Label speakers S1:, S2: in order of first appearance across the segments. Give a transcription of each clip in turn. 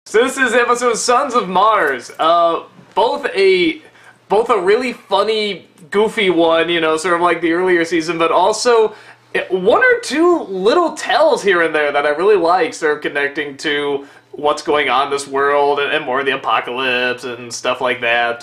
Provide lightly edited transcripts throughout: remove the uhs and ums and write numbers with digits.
S1: So this is episode Sons of Mars. Both a really funny, goofy one, you know, sort of like the earlier season, but also one or two little tells here and there that I really like, sort of connecting to what's going on in this world and more of the apocalypse and stuff like that.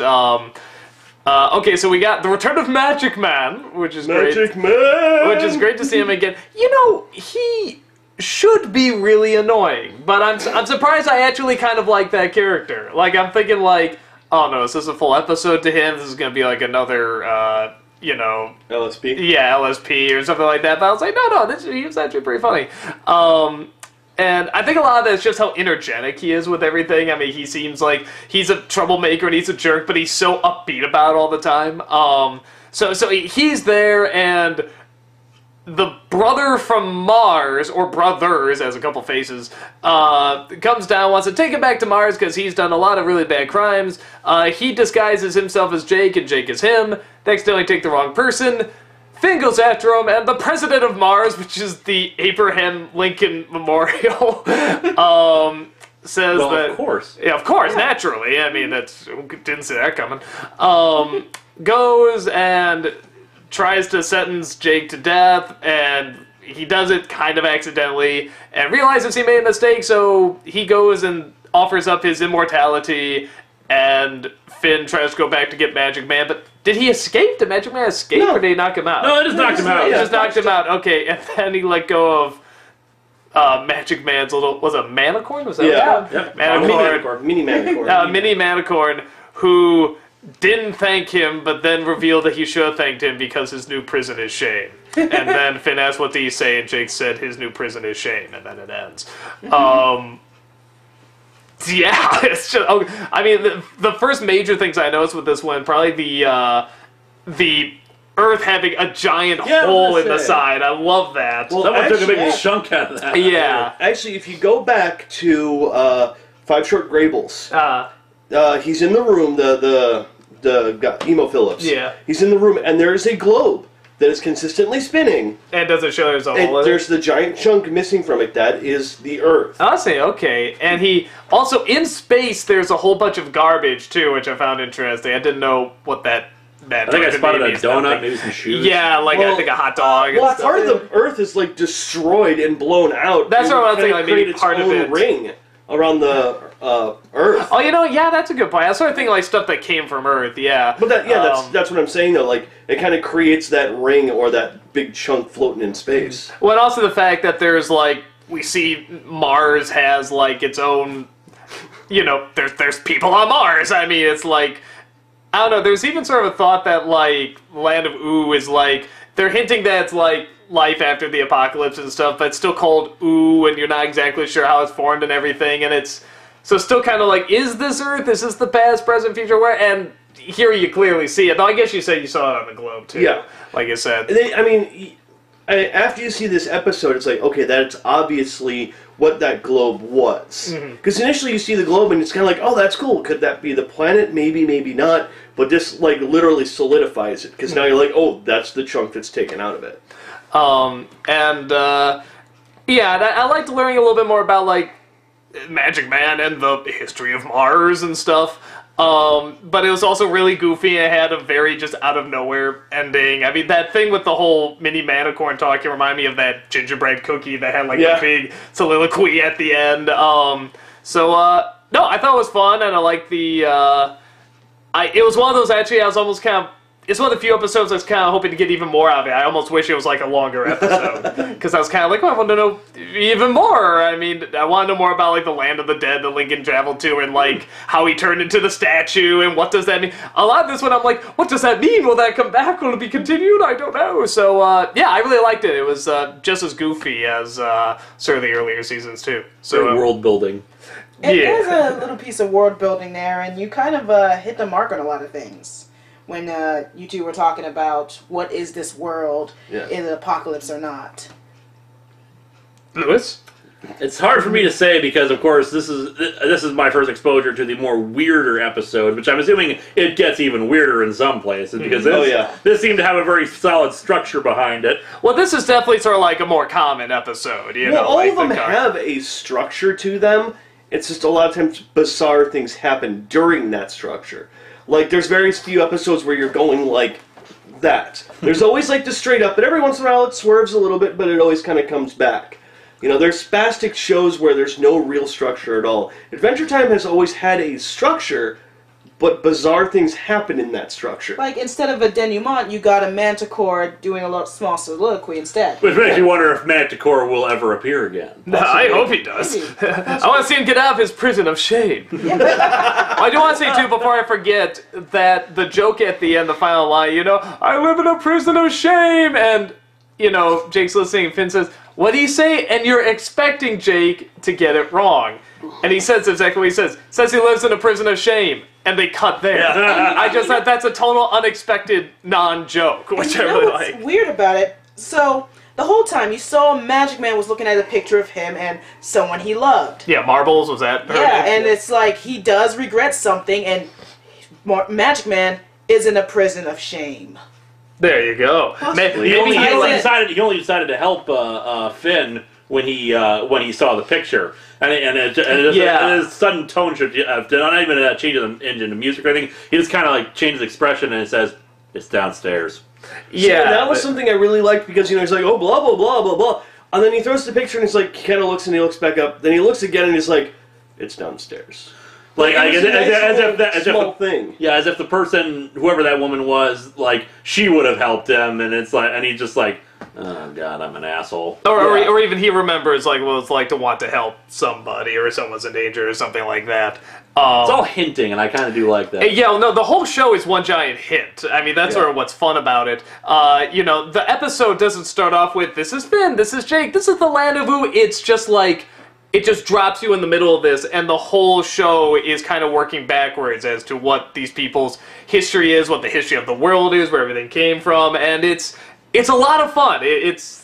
S1: Okay, so we got the return of Magic Man, which is great.
S2: Magic Man!
S1: Which is great to see him again. You know, he should be really annoying, but I'm surprised I actually kind of like that character. Like, I'm thinking like, oh no, is this a full episode to him? This is gonna be like another, you know...
S2: LSP?
S1: Yeah, LSP or something like that, but I was like, no, he was actually pretty funny. And I think a lot of that is just how energetic he is with everything. I mean, he seems like he's a troublemaker and he's a jerk, but he's so upbeat about it all the time. So he's there, and the brother from Mars, or brothers, as a couple faces, comes down, wants to take him back to Mars because he's done a lot of really bad crimes. He disguises himself as Jake, and Jake is him. They accidentally take the wrong person. Finn goes after him, and the president of Mars, which is the Abraham Lincoln Memorial, says that...
S2: of course.
S1: Yeah, of course, naturally. I mean, didn't see that coming. Goes and tries to sentence Jake to death, and he does it kind of accidentally, and realizes he made a mistake, so he goes and offers up his immortality, and Finn tries to go back to get Magic Man, but did he escape? Did Magic Man escape, or did he knock him out?
S2: No, it just knocked him out.
S1: He just knocked him out, okay, and then he let go of Magic Man's little, was it a Manicorn? Was that
S2: yeah.
S1: Yep. Manicorn.
S2: Mini Manicorn.
S1: Mini Manicorn, who didn't thank him, but then revealed that he should have thanked him because his new prison is shame. And then Finn asked, what do you say? And Jake said, his new prison is shame. And then it ends. Yeah, it's just... I mean, the first major things I noticed with this one, probably the Earth having a giant hole in the side. I love that.
S3: Well, someone took a big chunk out of that.
S1: Yeah.
S2: Actually, if you go back to Five Short Grables, he's in the room, the Emo Phillips.
S1: Yeah.
S2: He's in the room, and there is a globe that is consistently spinning.
S1: And does it show there's a hole in it?
S2: There's the giant chunk missing from it. That is the Earth.
S1: I see, okay. And he... Also, in space, there's a whole bunch of garbage, too, which I found interesting. I didn't know what that meant.
S3: I think I spotted a donut, maybe some shoes.
S1: Yeah, like, I think a hot dog.
S2: Well, part of the Earth is, like, destroyed and blown out.
S1: That's what I was thinking, like, maybe part of it.
S2: Ring around the Earth.
S1: Oh, you know, yeah, that's a good point. I was sort of thinking, like, stuff that came from Earth, yeah.
S2: But that's what I'm saying, though. Like, it kind of creates that ring or that big chunk floating in space.
S1: Well, and also the fact that there's, like, we see Mars has, like, its own, you know, there's people on Mars. I mean, it's like, I don't know, there's even sort of a thought that, like, Land of Ooh is, like, they're hinting that it's, like, life after the apocalypse and stuff, but it's still called Ooh, and you're not exactly sure how it's formed and everything, and it's... So still kind of like, is this Earth? Is this the past, present, future? Where? And here you clearly see it. Though I guess you said you saw it on the globe, too.
S2: Yeah.
S1: Like you said.
S2: I mean, after you see this episode, it's like, okay, that's obviously what that globe was. Because initially you see the globe and it's kind of like, oh, that's cool. Could that be the planet? Maybe, maybe not. But this, like, literally solidifies it. Because now you're like, oh, that's the chunk that's taken out of it.
S1: Yeah, I liked learning a little bit more about, like, Magic Man and the history of Mars and stuff. But it was also really goofy. It had a very just out of nowhere ending. I mean, that thing with the whole mini Manicorn talk, it reminded me of that gingerbread cookie that had like a big soliloquy at the end. No, I thought it was fun, and I liked the, it was one of those, actually, I was almost kind of, it's one of the few episodes I was kind of hoping to get even more out of it. I almost wish it was like a longer episode. Because I was kind of like, oh, I want to know even more. I mean, I want to know more about like the land of the dead that Lincoln traveled to, and like how he turned into the statue, and what does that mean. A lot of this one I'm like, what does that mean? Will that come back? Will it be continued? I don't know. So yeah, I really liked it. It was just as goofy as sort of the earlier seasons too. So
S3: world building.
S4: There's a little piece of world building there, and you kind of hit the mark on a lot of things. When you two were talking about what is this world, is it apocalypse or not?
S1: Lewis?
S3: It's hard for me to say because, of course, this is my first exposure to the more weirder episode, which I'm assuming it gets even weirder in some places because this seemed to have a very solid structure behind it.
S1: Well, this is definitely sort of like a more common episode. You know,
S2: all
S1: like
S2: of them have a structure to them. It's just a lot of times bizarre things happen during that structure. Like, there's very few episodes where you're going like that. There's always like the straight up, but every once in a while it swerves a little bit, but it always kind of comes back. You know, there's spastic shows where there's no real structure at all. Adventure Time has always had a structure, but bizarre things happen in that structure.
S4: Like, instead of a denouement, you got a Manticore doing a little small soliloquy instead.
S3: Which makes you wonder if Manticore will ever appear again.
S1: No, I hope he does. I want to see him get out of his prison of shame. I do want to say, too, before I forget, that the joke at the end, the final line, you know, I live in a prison of shame, and, you know, Jake's listening, and Finn says, what do you say? And you're expecting Jake to get it wrong. And he says exactly what he says. Says he lives in a prison of shame. And they cut there. Yeah. I just thought that's a total unexpected non-joke, which I really like.
S4: What's weird about it, so the whole time you saw Magic Man was looking at a picture of him and someone he loved.
S1: Yeah, Marbles, was that?
S4: Yeah, and it's like he does regret something, and Magic Man is in a prison of shame.
S1: There you go.
S3: He only decided to help Finn when he saw the picture, and his sudden tone should not even change the engine of music or anything. He just kind of like changed his expression and it says, "It's downstairs."
S2: Yeah, so that was something I really liked because he's like, "Oh, blah blah blah blah blah," and then he throws the picture and he's like, he kind of looks and he looks back up. Then he looks again and he's like, "It's downstairs."
S3: Like as if the person, whoever that woman was, like she would have helped him, and it's like, and he's just like, oh god, I'm an asshole.
S1: Or even he remembers like what it's like to want to help somebody or someone's in danger or something like that.
S3: It's all hinting, and I kind of do like that.
S1: Yeah, no, the whole show is one giant hint. I mean, that's sort of what's fun about it. You know, the episode doesn't start off with, this is Finn, this is Jake, this is the Land of Ooh. It's just like, it just drops you in the middle of this, and the whole show is kind of working backwards as to what these people's history is, what the history of the world is, where everything came from, and it's a lot of fun.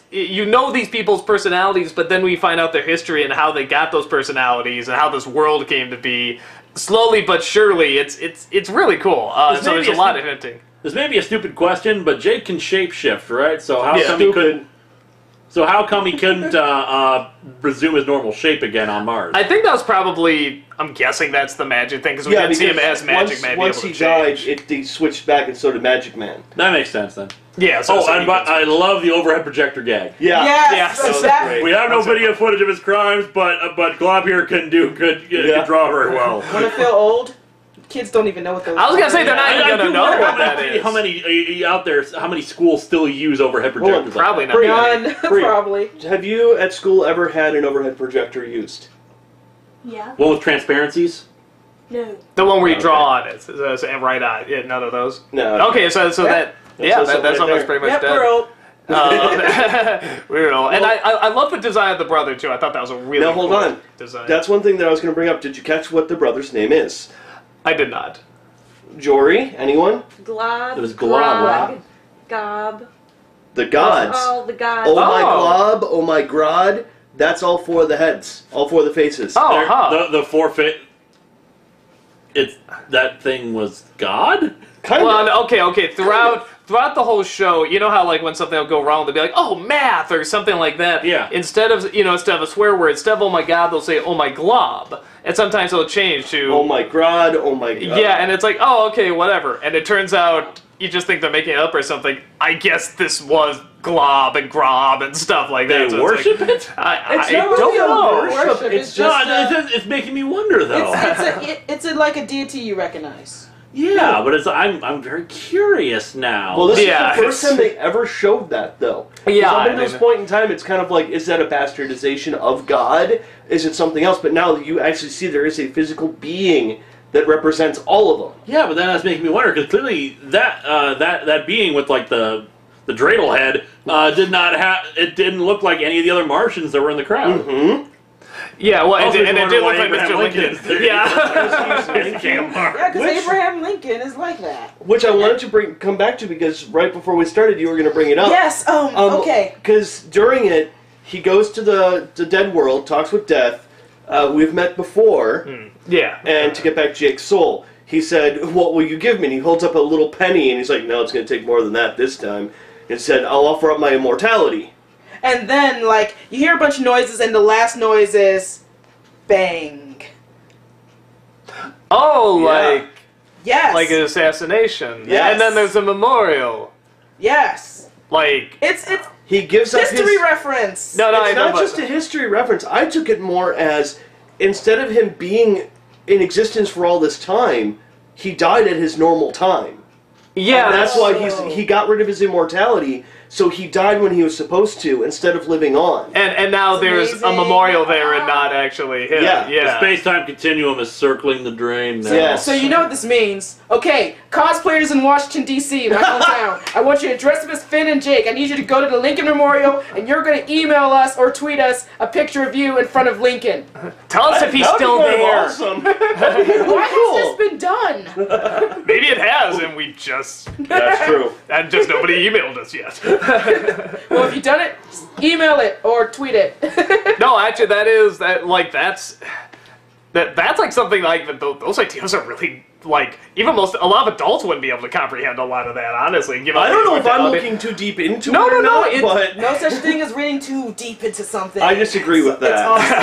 S1: You know these people's personalities, but then we find out their history and how they got those personalities and how this world came to be. Slowly but surely, it's really cool. So there's a lot of hinting.
S3: This may be a stupid question, but Jake can shapeshift, right? So how come he couldn't? So how come he couldn't resume his normal shape again on Mars?
S1: I think that was probably, I'm guessing that's the magic thing, because we didn't see him as Magic Man.
S2: Once he died, he switched back and so did Magic Man.
S3: That makes sense then.
S1: Yeah. So
S3: I love the overhead projector gag.
S2: Yeah.
S4: Yes, exactly.
S3: We have no video footage of his crimes, but Glob here can draw very well.
S4: Want to feel old? Kids don't even know what those are.
S1: I was gonna say they're not even gonna know what that is.
S3: How many out there? How many schools still use overhead projectors?
S1: Well, probably not.
S4: None. Probably.
S2: Have you at school ever had an overhead projector used?
S5: Yeah.
S3: One with transparencies?
S5: No.
S1: The one where you draw on it, and write on it. Yeah, none of those.
S2: No.
S1: Okay, so that sounds pretty much dead.
S4: We're old.
S1: Weird old. And I love the design of the brother too. I thought that was a really
S2: now hold
S1: cool
S2: on.
S1: design.
S2: That's one thing that I was going to bring up. Did you catch what the brother's name is?
S1: I did not.
S2: Jory, anyone?
S5: Glob.
S3: It was Glob.
S5: Grod, Gob.
S2: The gods.
S5: Oh, the gods.
S2: Oh my glob, oh my grod. That's all four of the heads. All four of the faces.
S1: Oh,
S3: the forfeit. That thing was God?
S2: Kind of.
S1: Well, okay. Throughout the whole show, you know how like when something will go wrong, they'll be like, "Oh, math" or something like that.
S3: Yeah.
S1: Instead of a swear word, instead of "Oh my god," they'll say "Oh my glob," and sometimes they'll change to
S2: "Oh my grod," "Oh my god."
S1: Yeah, and it's like, oh, okay, whatever. And it turns out you just think they're making it up or something. I guess this was glob and grob and stuff like that.
S3: They worship it?
S1: I don't know.
S4: Worship. It's just
S3: it's making me wonder though.
S4: It's like a deity you recognize.
S3: Yeah, but I'm very curious now.
S2: Well, this is the first time they ever showed that, though.
S1: Yeah.
S2: Up until this point in time, it's kind of like, is that a bastardization of God? Is it something else? But now you actually see there is a physical being that represents all of them.
S3: Yeah, but then that's making me wonder, because clearly that being with like the dreidel head it didn't look like any of the other Martians that were in the crowd.
S2: Mm-hmm.
S1: Yeah, well,
S3: also,
S1: it did look like Mr. Lincoln.
S3: Yeah.
S4: Yeah, because Abraham Lincoln is like that.
S2: Which I wanted to come back to because right before we started, you were going to bring it up.
S4: Yes. Okay.
S2: Because during it, he goes to the dead world, talks with Death. We've met before.
S1: Yeah.
S2: And to get back Jake's soul, he said, "What will you give me?" And he holds up a little penny, and he's like, "No, it's going to take more than that this time." And said, "I'll offer up my immortality."
S4: And then, like, you hear a bunch of noises, and the last noise is bang.
S1: Oh,
S2: Yeah.
S4: Yes.
S1: like an assassination.
S4: Yes.
S1: And then there's a memorial.
S4: Yes.
S1: Like
S4: It's
S2: He gives up
S4: history
S2: his...
S4: reference.
S1: no, I
S2: It's
S1: know,
S2: not
S1: but-
S2: just a history reference. I took it more as, instead of him being in existence for all this time, he died at his normal time.
S1: Yeah,
S2: And that's why he got rid of his immortality, so he died when he was supposed to, instead of living on.
S1: And now
S4: It's
S1: there's
S4: amazing.
S1: a memorial there and not actually him.
S2: Yeah.
S3: The space-time continuum is circling the drain now.
S2: Yes.
S4: So you know what this means. Okay, cosplayers in Washington, D.C., my hometown, I want you to dress up as Finn and Jake. I need you to go to the Lincoln Memorial, and you're going to email us or tweet us a picture of you in front of Lincoln.
S1: Tell us if he's
S2: That would
S1: still
S2: be kind of
S1: there.
S2: Awesome.
S4: Why
S2: cool.
S4: has this been done?
S1: Maybe it has, and we just
S2: That's true.
S1: and just nobody emailed us yet.
S4: Well, if you've done it, email it or tweet it.
S1: No, actually, that's like something like those ideas are really like even a lot of adults wouldn't be able to comprehend a lot of that. Honestly,
S2: I don't know if I'm looking too deep into it or not, but...
S4: No such thing as reading too deep into something.
S2: I disagree with that.
S4: It's awesome.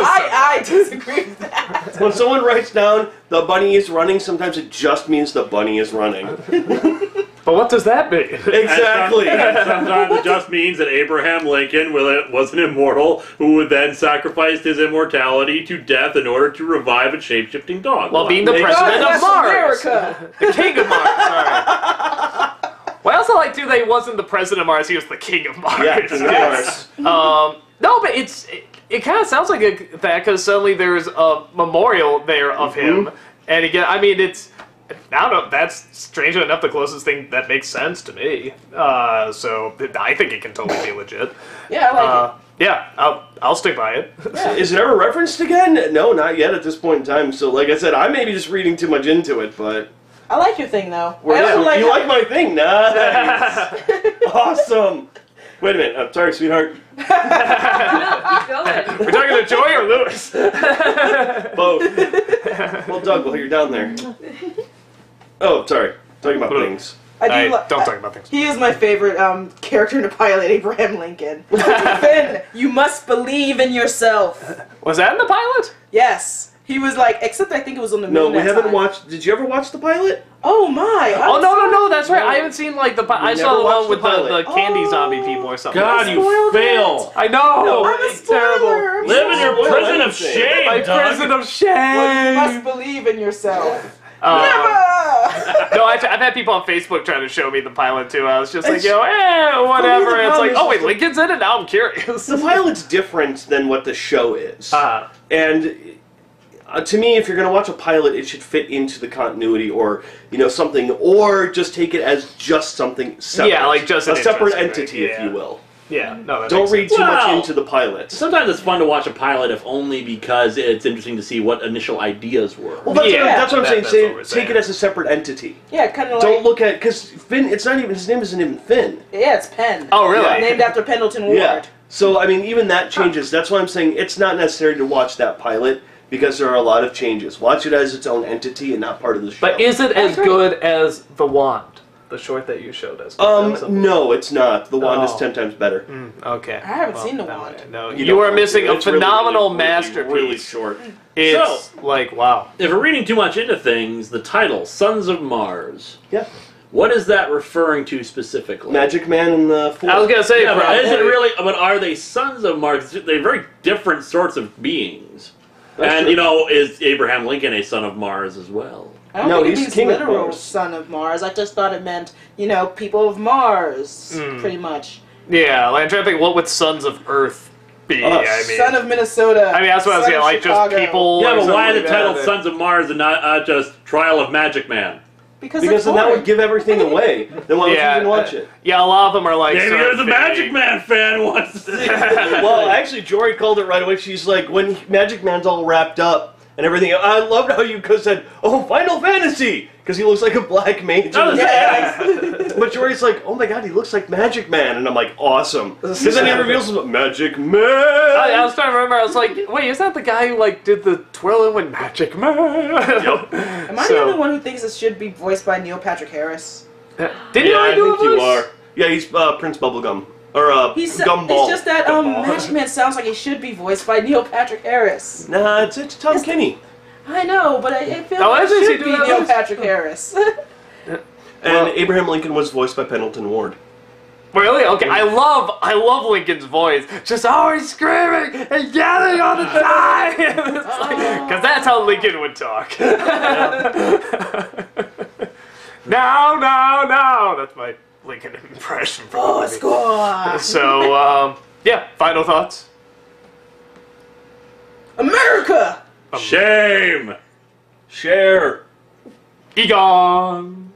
S4: I disagree with that.
S2: When someone writes down, the bunny is running, sometimes it just means the bunny is running.
S1: But what does that mean?
S2: Exactly.
S3: And sometimes it just means that Abraham Lincoln was an immortal who would then sacrificed his immortality to death in order to revive a shape-shifting dog.
S1: Well, being the
S2: Makes
S1: president
S2: sense.
S1: of Mars,
S4: America.
S1: the king of Mars. Sorry. Well, I also like too that he wasn't the president of Mars; he was the king of Mars.
S2: Yeah, King of Mars.
S1: No, but it kind of sounds like that because suddenly there's a memorial there of him, and again, I mean, I don't know. That's strangely enough the closest thing that makes sense to me. So I think it can totally be legit.
S4: Yeah, I like it.
S1: Yeah, I'll stick by it.
S2: Is it ever referenced again? No, not yet at this point in time. So, like I said, I may be just reading too much into it, but...
S4: I like your thing, though.
S2: You like my thing? Nice. Awesome. Wait a minute. I'm sorry, sweetheart.
S5: Keep going.
S1: We're talking to Joy or Lewis?
S2: Both. Well, Doug, while you're down there. Oh, sorry. Talking about things.
S1: Don't talk about things.
S4: He is my favorite character in the pilot, Abraham Lincoln. Finn, you must believe in yourself.
S1: Was that in the pilot?
S4: Yes. He was like, except I think it was on the moon.
S2: No, we
S4: that
S2: haven't
S4: time.
S2: watched... Did you ever watch the pilot?
S4: Oh my!
S1: Oh no, that's right. I haven't seen like the. I saw
S2: never
S1: the
S2: watched
S1: one with
S2: the pilot.
S1: the candy zombie people or something.
S3: God, you
S4: spoiled
S3: fail!
S1: I know.
S2: No,
S4: I'm a
S1: it's
S4: spoiler.
S1: terrible.
S4: I'm
S3: Live in
S4: sorry.
S3: your prison of
S2: anything.
S3: shame,
S1: My
S3: Doug.
S1: prison of
S4: Well,
S1: shame.
S4: you must believe in yourself.
S1: Never.
S4: Never.
S1: No, I've had people on Facebook trying to show me the pilot too. I was just like,
S2: It's-
S1: whatever.
S2: the
S1: It's like,
S2: problem
S1: oh
S2: is-
S1: wait, Lincoln's in it. Now I'm curious.
S2: The pilot's different than what the show is. And to me, if you're going to watch a pilot, it should fit into the continuity or, something, or just take it as just something separate.
S1: Yeah, like just
S2: a
S1: an
S2: separate
S1: interesting
S2: entity,
S1: thing,
S2: if
S1: yeah.
S2: you will.
S1: Yeah, no, that
S2: Don't
S1: makes
S2: read
S1: sense.
S2: too much
S3: Wow.
S2: into the pilot.
S3: Sometimes it's fun to watch a pilot, if only because it's interesting to see what initial ideas were.
S2: Well, that's,
S1: Yeah,
S2: that's what I'm saying.
S1: that's what we're
S2: Take
S1: saying.
S2: it as a separate entity.
S4: Yeah, kind of like.
S2: Don't look at... Because Finn, it's not even... His name isn't even Finn.
S4: Yeah, it's Penn.
S1: Oh really?
S2: Yeah.
S4: Named after Pendleton Ward.
S2: Yeah. So, I mean, even that changes. That's why I'm saying it's not necessary to watch that pilot, because there are a lot of changes. Watch it as its own entity and not part of the show.
S1: But is it as
S4: agree.
S1: good as The Wand, the short that you showed us?
S2: No, it's not. The Wand is
S1: Oh.
S2: 10 times better.
S1: Okay.
S4: I haven't seen The
S1: no,
S4: Wand.
S1: No,
S2: You
S1: you
S2: don't
S1: are
S2: want to.
S1: missing a
S2: It's really,
S1: phenomenal
S2: really,
S1: masterpiece.
S2: Really short.
S1: It's like wow.
S3: If we're reading too much into things, the title, Sons of Mars,
S2: Yeah.
S3: what is that referring to specifically?
S2: Magic Man and the Fool.
S1: I was gonna say,
S3: Yeah, but
S1: probably.
S3: is it really? But are they sons of Mars? They're very different sorts of beings.
S2: That's
S3: And
S2: true.
S3: is Abraham Lincoln a son of Mars as well?
S4: I don't
S2: No,
S4: think it
S2: he's
S4: means
S2: king of
S4: literal
S2: Mars.
S4: son of Mars. I just thought it meant, people of Mars, pretty much.
S1: Yeah, like, I'm trying to think what would Sons of Earth be.
S2: Us.
S1: I mean,
S4: Son of Minnesota.
S1: I mean that's what I was
S4: son
S1: saying.
S4: of
S1: Like
S4: Chicago.
S1: just people.
S3: Yeah,
S1: or
S3: but why
S1: something
S3: the
S1: like
S3: title
S1: that.
S3: Sons of Mars and not just Trial of Magic Man?
S4: Because
S2: then that would give everything away. Then why would you even watch it?
S1: Yeah, a lot of them are like.
S3: Maybe
S1: sort
S3: there's
S1: of
S3: a Magic
S1: vague.
S3: Man fan once.
S2: Well, actually, Jory called it right away. She's like, when Magic Man's all wrapped up and everything. I loved how you said, "Oh, Final Fantasy," because he looks like a black mage.
S3: Oh,
S2: Yeah. But Jory's like, "Oh my god, he looks like Magic Man," and I'm like, "Awesome." Because then he reveals him, Magic Man.
S1: I was trying to remember. I was like, wait, is that the guy who did the twirling with Magic Man?
S2: Yep.
S4: Am I the only one who thinks it should be voiced by Neil Patrick Harris?
S1: Didn't you already do a voice?
S2: you are. Yeah, he's Prince Bubblegum. Or Gumball.
S4: It's just that
S1: Gumball.
S4: Magic Man sounds like he should be voiced by Neil Patrick Harris.
S2: Nah, it's Tom Kenny.
S4: I know, but I feel
S1: Oh,
S4: like
S1: is
S4: it
S1: he
S4: should
S1: doing
S4: be
S1: that
S4: Neil
S1: voice?
S4: Patrick Harris.
S2: And Abraham Lincoln was voiced by Pendleton Ward.
S1: Really? Okay, I love Lincoln's voice. Just always screaming and yelling all the time. Because that's how Lincoln would talk. No, no, no. That's my Lincoln impression.
S4: Oh, score!
S1: So, yeah, final thoughts?
S4: America!
S3: Shame!
S2: Share.
S1: Egon!